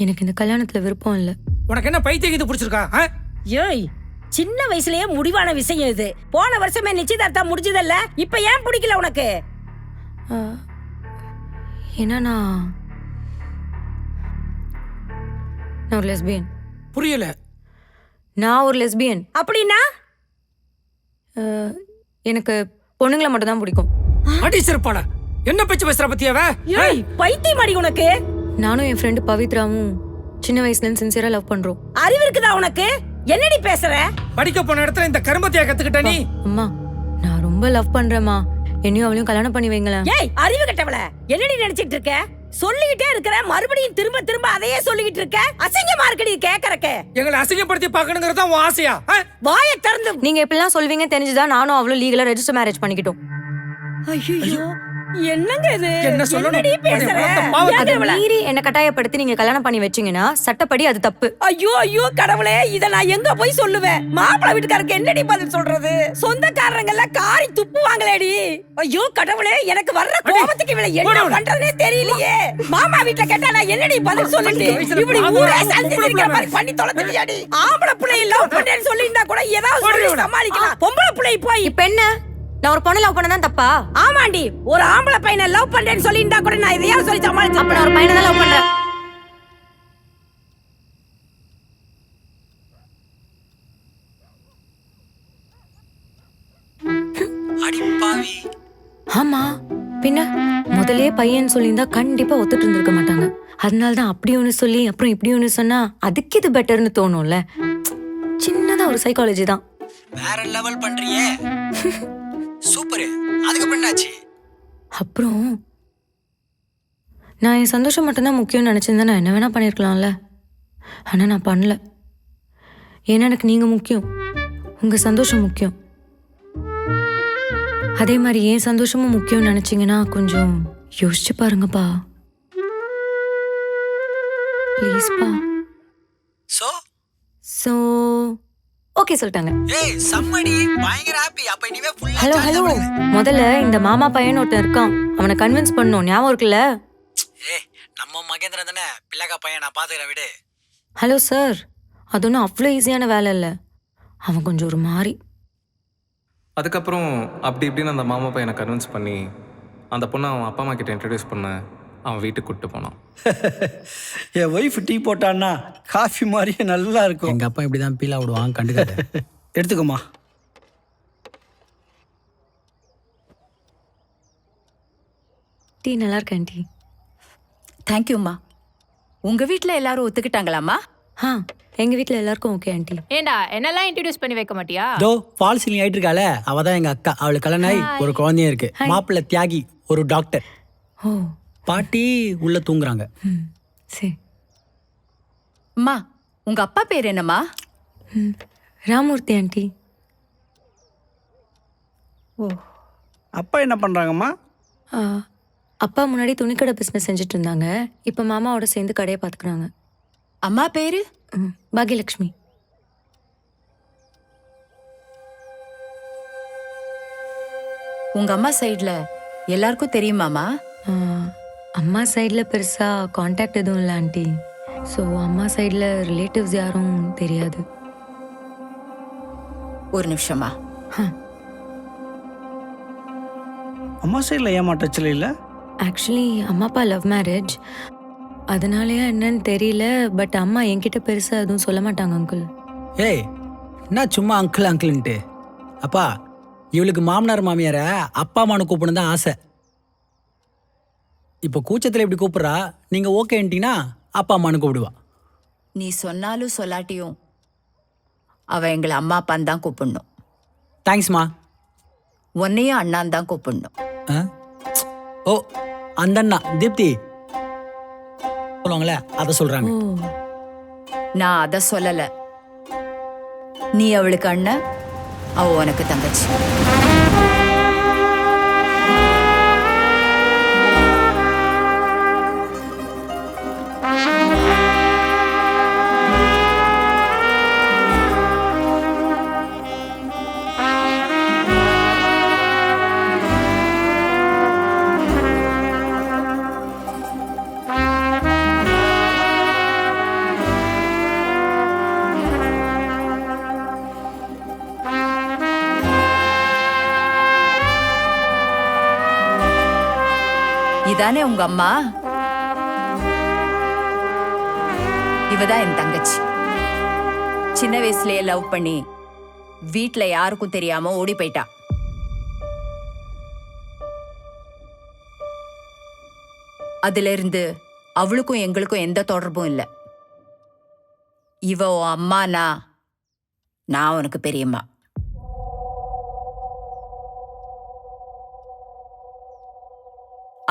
எனக்கு இந்த கல்யாணத்துல விருப்பம் இல்ல. உனக்கு என்ன பைத்தியம் இது பிடிச்சிருக்கா? ஏய், சின்ன வயசுலயே முடிவான விஷயம் இது. போன வருஷமே நிச்சயதார்த்தம் முடிஞ்சதல்ல, இப்ப ஏன் பிடிக்கல உனக்கு? ஏன்னா நான் ஒரு லெஸ்பியன். புரியல. நான் ஒரு லெஸ்பியன். அப்படின்னா எனக்கு பொண்ணுங்களை மட்டும் தான் பிடிக்கும். அடி சிறப்பால என்ன பேச்சு பேசுற பத்தியாவ? ஏய், பைத்தியம் அடி உனக்கு. நானும் என் ஃப்ரெண்டு பவித்ராவும் சின்ன வயசுல இருந்து சின்சியரா லவ் பண்றோம். அறிவு இருக்குதா உனக்கு? என்னடி பேசுற? படிக்க போன இடத்துல இந்த கரும்பத்தியா கத்துக்கிட்ட நீ? அம்மா, நான் ரொம்ப லவ் பண்றேம்மா. என்னையும் அவளையும் கல்யாணம் பண்ணி வைங்களேன். ஏய், அறிவு கட்டவள, என்னடி நினைச்சிட்டு இருக்க? சொல்லிக்கிட்டே இருக்கிற, மறுபடியும் திரும்ப திரும்ப அதையே சொல்லிக்கிட்டு இருக்க. அசிங்கமா இருக்குடி கேக்குறக்க. எங்களை அசிங்கப்படுத்தி பார்க்கணுங்கிறது தான் உன் ஆசையா? வாயை திறந்து. நீங்க இப்படிலாம் சொல்வீங்க தெரிஞ்சுதான் நானும் அவளும் லீகலா ரெஜிஸ்டர் மேரேஜ் பண்ணிக்கிட்டோம். ஐயோ, என்னங்க இது? என்ன சொல்லணும்? என்னடி பேசுற? அதை மீறி என்ன கட்டாயப்படுத்தி நீங்க கல்யாணம் பண்ணி வச்சீங்கன்னா சட்டப்படி அது தப்பு. ஐயோ ஐயோ கடவுளே, இத நான் எங்க போய் சொல்லுவேன்? மாப்பிள்ளை வீட்டுக்காரருக்கு என்னடி பதில் சொல்றது? சொந்தக்காரங்க எல்லாம் காரி துப்புவாங்களேடி. ஐயோ கடவுளே, எனக்கு வர்ற கோபத்துக்கு இவளை என்ன பண்றதுனே தெரியலையே. மாமா வீட்ல கேட்டா நான் என்னடி பதில் சொல்லிட்டு இப்படி ஊரே சந்திச்சிருக்கிற மாதிரி பண்ணி தொலைச்சிட்டியாடி. ஆம்பளை பிள்ளையை லவ் பண்றேன்னு சொல்லிருந்தா கூட ஏதாவது சொல்லி சமாளிக்கலாம். பொம்பளை பிள்ளை போய் இப்ப என்ன? நான் ஒரு பொண்ணை லவ் பண்ணதான் தப்பா? ஆமாண்டி, ஒரு ஆம்பளை பையனை லவ் பண்றேன்னு சொல்லிருந்தா கூட நான் இதையாவது சொல்லி சமாளிச்சு. அப்ப நான் ஒரு பையனை தான் லவ் பண்றேன். ஆமா, பின்ன முதலே பையன் சொல்லியிருந்தா கண்டிப்பா ஒத்துட்டு இருந்திருக்க மாட்டாங்க. அதனாலதான் அப்படி ஒண்ணு சொல்லி அப்புறம் இப்படி ஒண்ணு சொன்னா அதுக்கு இது பெட்டர்னு தோணும்ல. சின்னதா ஒரு சைக்காலஜி தான். வேற லெவல் பண்றியே. சூப்பர். அதுக்கு பண்ணாச்சு. அப்புறம் நான் என் சந்தோஷம் மட்டும்தான் முக்கியம்னு நினைச்சிருந்தா நான் என்ன வேணா பண்ணிருக்கலாம்ல. ஆனா நான் பண்ணல. ஏன்னா எனக்கு நீங்க முக்கியம், உங்க சந்தோஷம் முக்கியம். அதே மாதிரி என் சந்தோஷமும் முக்கியம்னு நினைச்சீங்கன்னா கொஞ்சம் யோசிச்சு பாருங்கப்பா, ப்ளீஸ்ப்பா. சோ ஓகே சொல்லிட்டாங்க. ஏய் சம்மடி, பயங்கர ஹாப்பி. அப்ப இனிமே ஃபுல்லா ஹலோ ஹலோ, முதல்ல இந்த மாமா பையன் ஒருத்தன் இருக்கான், அவனை கன்வின்ஸ் பண்ணணும். ஞாபகம் இருக்குல்ல? ஏய், நம்ம மகேந்திரன் தானே, பிள்ளைக்கா பையன், நான் பாத்துக்கிறேன் விடு. ஹலோ சார், அது ஒன்றும் அவ்வளோ ஈஸியான வேலை இல்லை. அவன் கொஞ்சம் ஒரு மாதிரி. அதுக்கப்புறம் அப்படி இப்படின்னு அந்த மாமா பையனை கன்வின்ஸ் பண்ணி அந்த பொண்ணை அவன் அப்பா அம்மா கிட்ட இன்ட்ரடியூஸ் பண்ண அவன் வீட்டுக்கு கூப்பிட்டு போனான். என் ஒய்ஃப் டீ போட்டான்னா காஃபி மாதிரியே நல்லா இருக்கும். எங்கள் அப்பா இப்படி தான் பீலா விடுவான், கண்டுக்காத. எடுத்துக்கோமா. டீ நல்லா இருக்கு ஆண்டி. தேங்க்யூம்மா. உங்க வீட்டில் எல்லாரும் ஒத்துக்கிட்டாங்களாம்மா? எங்கள் வீட்டில் எல்லாருக்கும் ஓகே ஆண்டி. ஏண்டா என்னெல்லாம் இன்ட்ரடியூஸ் பண்ணி வைக்க மாட்டியா? தோ ஃபால் சீலிங் ஆயிட்டு இருக்காளே, அவ தான் எங்கள் அக்கா. அவளுக்கு கல்யாணம் ஆகி ஒரு குழந்தையும் இருக்கு. மாப்பிள்ளை தியாகி, ஒரு டாக்டர். ஓ, பாட்டி உள்ள தூங்குறாங்க. சரி. அம்மா, உங்க அப்பா பேர் என்னம்மா? ராமூர்த்தி ஆண்டி. ஓ, அப்பா என்ன பண்ணுறாங்கம்மா? அப்பா முன்னாடி துணிக்கடை பிஸ்னஸ் செஞ்சுட்டு இருந்தாங்க. இப்போ மாமாவோட சேர்ந்து கடையை பார்த்துக்கிறாங்க. அம்மா பேரு? பாக்யலட்சுமி. உங்க அம்மா சைடுல எல்லாருக்கும் தெரியுமாமா? அம்மா சைடில் பெருசாக காண்டாக்ட் எதுவும் இல்லை ஆண்டி. ஸோ அம்மா சைடில் ரிலேட்டிவ்ஸ் யாரும் தெரியாது. ஒரு நிமிஷமா. அம்மா சைடில் ஏமாற்றச்சில் இல்லை. ஆக்சுவலி அம்மா அப்பா லவ் மேரேஜ், அதனாலயா என்னன்னு தெரியல. பட் அம்மா என்கிட்ட பெருசாக எதுவும் சொல்ல மாட்டாங்க அங்கிள். ஏய், என்ன சும்மா அங்கிள் அங்கிள்ன்ட்டு? அப்பா, இவளுக்கு மாமனார் மாமியார அப்பா அம்மானு கூப்பிடணும் தான் ஆசை. இப்போ கூச்சத்தில் இப்படி கூப்பிட்றா, நீங்கள் ஓகேன்ட்டீங்கன்னா அப்பா அம்மானு கூப்பிடுவா. நீ சொன்னாலும் சொல்லாட்டியும் அவ எங்களை அம்மா அப்பான்னு தான் கூப்பிடணும். தேங்க்ஸ்மா. உன்னையும் அண்ணான்னு தான் கூப்பிடணும். ஓ, அந்த அண்ணா தீப்தி சொல்லுவாங்களே, அதை சொல்கிறாங்க. நான் அதை சொல்லலை. நீ அவளுக்கு அண்ணன், அவ உனக்கு தங்கச்சி. இதானே உங்க அம்மா? இவதான் என் தங்கச்சி. சின்ன வயசுலயே லவ் பண்ணி வீட்ல யாருக்கும் தெரியாம ஓடி போயிட்டா. அதுல இருந்து அவளுக்கும் எங்களுக்கும் எந்த தொடர்பும் இல்லை. இவ உன் அம்மானா நான் உனக்கு பெரியம்மா.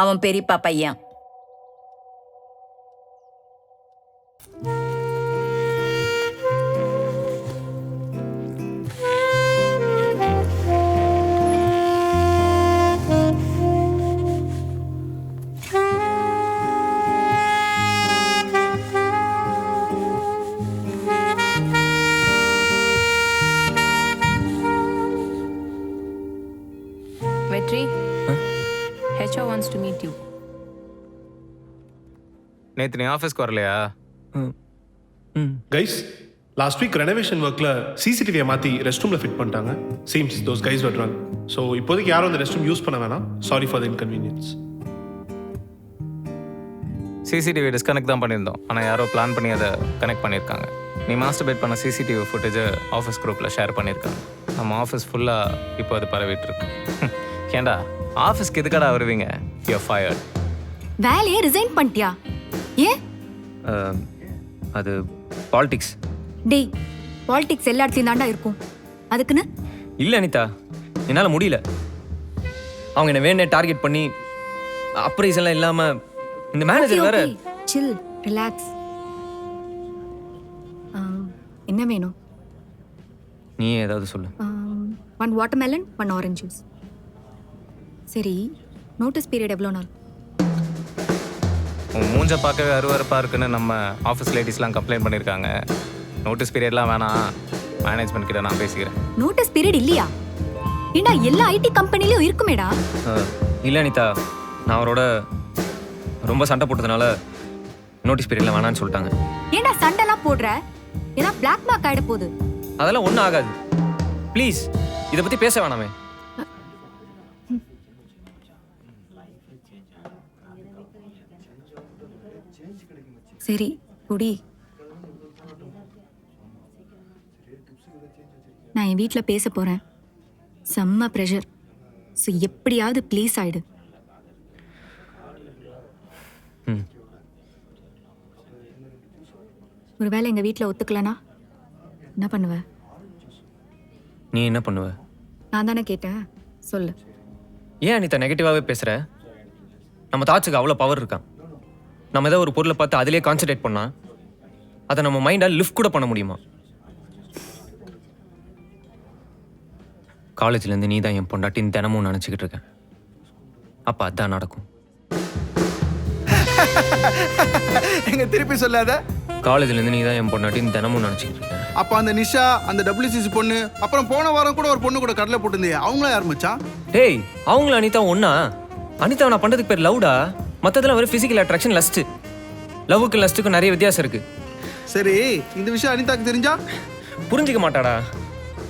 அவன் பெரியப்பா பையன். Vetri, HR wants to meet you. நேற்று நீ ஆஃபீஸ்க்கு வரலையா? கைஸ், லாஸ்ட் வீக் ரெனோவேஷன் ஒர்க்கில் சிசிடிவியை மாற்றி ரெஸ்ட் ரூமில் ஃபிட் பண்ணிட்டாங்க. Seems those guys were drunk. So இப்போதைக்கு யாரும் அந்த ரெஸ்ட் ரூம் யூஸ் பண்ண வேணாம். Sorry for the inconvenience. CCTV disconnect தான் பண்ணியிருந்தோம், ஆனால் யாரோ பிளான் பண்ணி அதை கனெக்ட் பண்ணியிருக்காங்க. நீ மாஸ்டர்பேட் பண்ண சிசிடிவி ஃபுட்டேஜை ஆஃபீஸ் குரூப்பில் ஷேர் பண்ணியிருக்காங்க. நம்ம ஆஃபீஸ் ஃபுல்லாக இப்போ அது பரவிட்டு இருக்கு. ஏண்டா ஆஃபீஸ்க்கு எதுக்கடா வருவீங்க? You are fired. வேலையே ரிசைன் பண்ணிட்டியா? ஏன்? அது பாலிடிக்ஸ். டேய், பாலிடிக்ஸ் எல்லா இடத்துலையும் தாண்டா இருக்கும். அதுக்குன்னு இல்லை அனிதா, என்னால் முடியல. அவங்க என்ன வேணே டார்கெட் பண்ணி அப்ரைசெல்லாம் இல்லாமல் இந்த மேனேஜர் வேற. சில், ரிலாக்ஸ். என்ன வேணும்? நீ ஏதாவது சொல்லு. 1 watermelon 1 orange juice. சரி, நோட்டீஸ் பீரியட் எவ்வளோ நாள்? உன் மூஞ்ச பார்க்கவே அருவருப்பாக இருக்குன்னு நம்ம ஆஃபீஸ் லேடிஸ்லாம் கம்ப்ளைண்ட் பண்ணியிருக்காங்க. நோட்டீஸ் பீரியட்லாம் வேணாம், மேனேஜ்மெண்ட் கிட்ட நான் பேசிக்கிறேன். நோட்டீஸ் பீரியட் இல்லையா? ஏண்டா எல்லா ஐடி கம்பெனிலையும் இருக்குமேடா. இல்லை அனிதா, நான் அவரோட ரொம்ப சண்டை போட்டதுனால நோட்டீஸ் பீரியட்ல வேணான்னு சொல்லிட்டாங்க. ஏண்டா சண்டைலாம் போடுற? ஏன்னா பிளாக் மார்க் ஆயிட போகுது. அதெல்லாம் ஒன்றும் ஆகாது. ப்ளீஸ், இதை பற்றி பேச வேணாமே. சரி, குடி. நான் என் வீட்டில் பேச போகிறேன். செம்ம ப்ரெஷர். ஸோ எப்படியாவது ப்ளீஸ் ஆயிடு. ஒருவேளை எங்கள் வீட்டில் ஒத்துக்கலனா என்ன பண்ணுவ? நீ என்ன பண்ணுவ? நான் தானே கேட்டேன், சொல்லு. ஏன் அனிதா நெகட்டிவாகவே பேசுகிற? நம்ம தாட்ஸுக்கு அவ்வளோ பவர் இருக்கான். நம்ம ஏதோ ஒரு பொருளை பார்த்து அதிலே கான்சன்ட்ரேட் பண்ணா அதை நம்ம மைண்டால் லிஃப்ட் கூட பண்ண முடியுமா? காலேஜ்லேருந்து நீ தான் என் பொண்டாட்டின்னு தினமும் நினச்சிக்கிட்டு இருக்கேன். அப்போ அதான் நடக்கும். எங்க திருப்பி சொல்லாத. காலேஜ்லேருந்து நீ தான் என் பொண்டாட்டின்னு தினமும் நினச்சிக்கிட்டு இருக்கேன். அப்ப அந்த நிஷா, அந்த WCC பொண்ணு, அப்புறம் போன வாரம் கூட ஒரு பொண்ணு கூட கடலை போட்டுருந்தே, அவங்களா யார் மச்சான்? டேய், அவங்கள அனிதா ஒன்னா? அனிதா நான் பண்ணுறதுக்கு பேர் லவ்டா. மற்றதெல்லாம் ஒரு ஃபிசிக்கல் அட்ராக்ஷன், லஸ்ட்டு. லவ்வுக்கு லஸ்ட்டுக்கும் நிறைய வித்தியாசம் இருக்கு. சரி, இந்த விஷயம் அனிதாக்கு தெரிஞ்சா புரிஞ்சிக்க மாட்டாடா.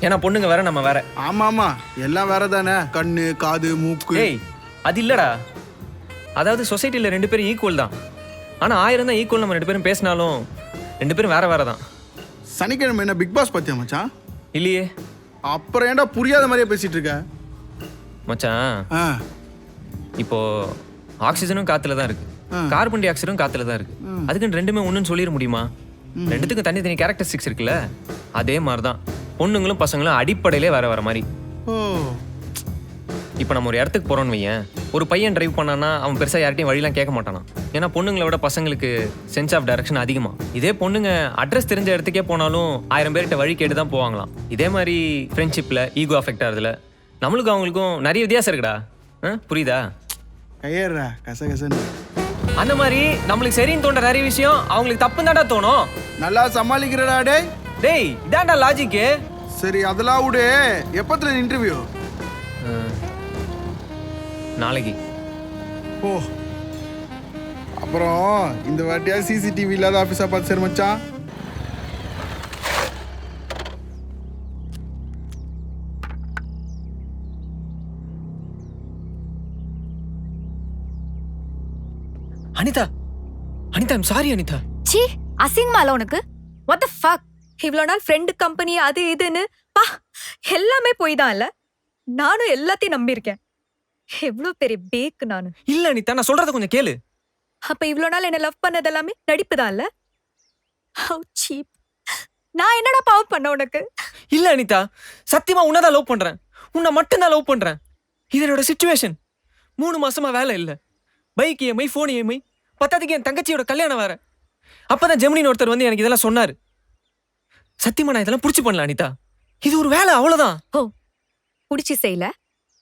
ஏன்னா பொண்ணுங்க வேற, நம்ம வேற. ஆமா ஆமா, எல்லாம் வேற தானே. கண்ணு, காது, மூக்கு. ஏய், அது இல்லடா. அதாவது சொசைட்டியில் 2 பேரும் ஈக்குவல் தான். ஆனால் 1000 தான் ஈக்குவல் நம்ம 2 பேரும் பேசினாலும் 2 பேரும் வேற வேற தான். சனிக்கிழமை என்ன பிக் பாஸ் பார்த்தியா மச்சான்? இல்லையே. அப்புறம் ஏன்டா புரியாத மாதிரியே பேசிட்டு இருக்க? மச்சான், இப்போ ஆக்சிஜனும் காத்துல தான் இருக்கு, கார்பன் டை ஆக்சைடும் காத்துல தான் இருக்கு. அதுக்குன்னு ரெண்டுமே ஒன்றுன்னு சொல்லிட முடியுமா? ரெண்டுத்துக்கும் தனி கேரக்டரிஸ்டிக்ஸ் இருக்குல்ல. அதே மாதிரி தான் பொண்ணுங்களும் பசங்களும் அடிப்படையிலே வேற வேற மாதிரி. இப்போ நம்ம ஒரு இடத்துக்கு போறோம்னு வையேன், ஒரு பையன் டிரைவ் பண்ணானா அவன் பெருசாக யார்ட்டையும் வழியெல்லாம் கேட்க மாட்டானா. ஏன்னா பொண்ணுங்களை விட பசங்களுக்கு சென்ஸ் ஆஃப் டைரக்ஷன் அதிகமாக. இதே பொண்ணுங்க அட்ரஸ் தெரிஞ்ச இடத்துக்கே போனாலும் 1000 பேர்கிட்ட வழி கேட்டு தான் போவாங்களாம். இதே மாதிரி ஃப்ரெண்ட்ஷிப்பில் ஈகோ அஃபெக்ட் ஆகுதுல, நம்மளுக்கும் அவங்களுக்கும் நிறைய வித்தியாசம் இருக்குடா. புரியுதா? கையேறா கசகசன்னு. அந்த மாதிரி நம்மளுக்கு சரின்னு தோன்ற நிறைய விஷயம் அவங்களுக்கு தப்பு தான்டா தோணும். நல்லா சமாளிக்கிறடா டேய். டேய், இதான்டா லாஜிக்கு. சரி, அதெல்லாம் விடு. எப்பத்துல இன்டர்வியூ? நாளைக்கு. ஓ, அப்புறம் இந்த வாட்டியா சிசிடிவி இல்லாத ஆஃபீஸா பார்த்து சரி மச்சான். Anitha I'm sorry Anitha. சீ அசிங்கமால உனக்கு. What the fuck. இவ்வளோ நாள் ஃப்ரெண்டு கம்பெனி அது இதுன்னு பா எல்லாமே போய் தான் இல்ல. நானும் எல்லாத்தையும் நம்பியிருக்கேன். எவ்வளோ பெரிய பேக்கு நானு. இல்ல அனிதா, நான் சொல்றத கொஞ்சம் கேளு. அப்ப இவ்வளோ நாள் என்ன லவ் பண்ணது எல்லாமே நடிப்பு தான் இல்ல. How cheap. நான் என்னடா பாவம் பண்ண உனக்கு? இல்ல அனிதா, சத்தியமா உன்னதான் லவ் பண்றேன். உன்னை மட்டும்தான் லவ் பண்றேன். இது என்னோட சிச்சுவேஷன். 3 மாசமா வேலை இல்ல. பைக் இஎம்ஐ, ஃபோன் இஎம்ஐ, பத்தாதுக்கு என் தங்கச்சியோட கல்யாணம் வேற. அப்பதான் ஜெமினின்னு ஒருத்தர் வந்து எனக்கு இதெல்லாம் சொன்னாரு. சத்தியமா நான் இதெல்லாம் புடிச்சு பண்ணல அனிதா. இது ஒரு வேலை, அவ்வளவுதான். ஓ புடிச்சு செய்யல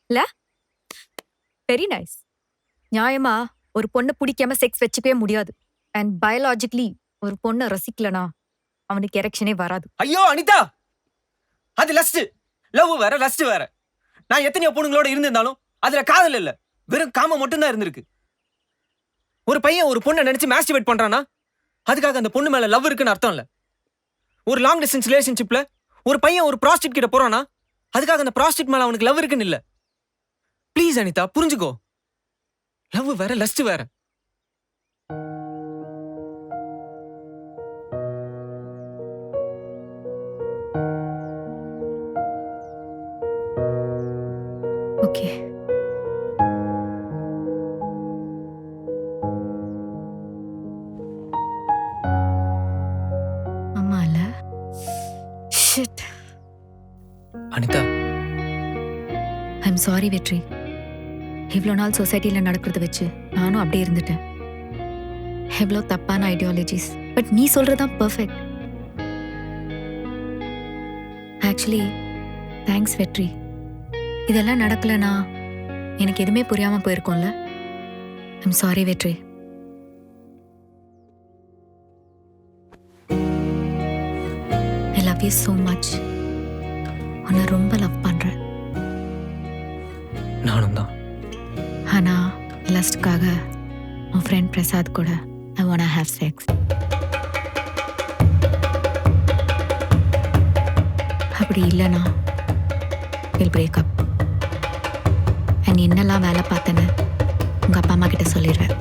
இல்ல. Very nice. நியாயமா ஒரு பொண்ணு பிடிக்காம செக்ஸ் வச்சுக்கவே முடியாது. அண்ட் பயாலஜிக்கலி ஒரு பொண்ணை ரசிக்கலனா அவனுக்கு எரெக்ஷனே வராது. ஐயோ அனிதா, அது லஸ்ட். லவ் வேற, லஸ்ட் வேற. நான் எத்தனையோ பொண்ணுங்களோட இருந்திருந்தாலும் அதுல காதல் இல்ல, வெறும் காம மட்டும்தான் இருந்திருக்கு. ஒரு பையன் ஒரு பொண்ணை நினைச்சு மாஸ்டிபேட் பண்றானா அதுக்காக அந்த பொண்ணு மேல லவ் இருக்குன்னு அர்த்தம் இல்ல. ஒரு லாங் டிஸ்டன்ஸ் ரிலேஷன்ஷிப்ல ஒரு பையன் ஒரு ப்ராஸ்டிட் கிட்ட போறானா அதுக்காக அந்த ப்ராஸ்டிட் மேல அவனுக்கு லவ் இருக்குன்னு இல்ல. ப்ளீஸ் அனிதா, புரிஞ்சுக்கோ. லவ் வேற, லஸ்ட் வேற. ஓகே. ஆமால. ஷிட். அனிதா, ஐம் சாரி வெற்றி. இவ்வளோ நாள் சொசைட்டியில் நடக்கிறத வச்சு நானும் அப்படியே இருந்துட்டேன். எவ்வளோ தப்பான ஐடியாலஜிஸ். பட் நீ சொல்றதான் பர்ஃபெக்ட். ஆக்சுவலி தேங்க்ஸ் வெற்றி. இதெல்லாம் நடக்கலனா எனக்கு எதுவுமே புரியாம போயிருக்கோம்ல. ஐம் சாரி வெற்றி. I love you so much. உன்னை ரொம்ப லவ் பண்றேன். நானும் தான். ஆனா லஸ்ட்காக உன் ஃப்ரெண்ட் பிரசாத் கூட ஐ வாண்ட் ஹேவ் செக்ஸ். அப்படி இல்லைனா வில் பிரேக் அப். நீ என்னெல்லாம் வேலை பார்த்தேன்னு உங்க அப்பா அம்மா கிட்ட சொல்லிடுவேன்.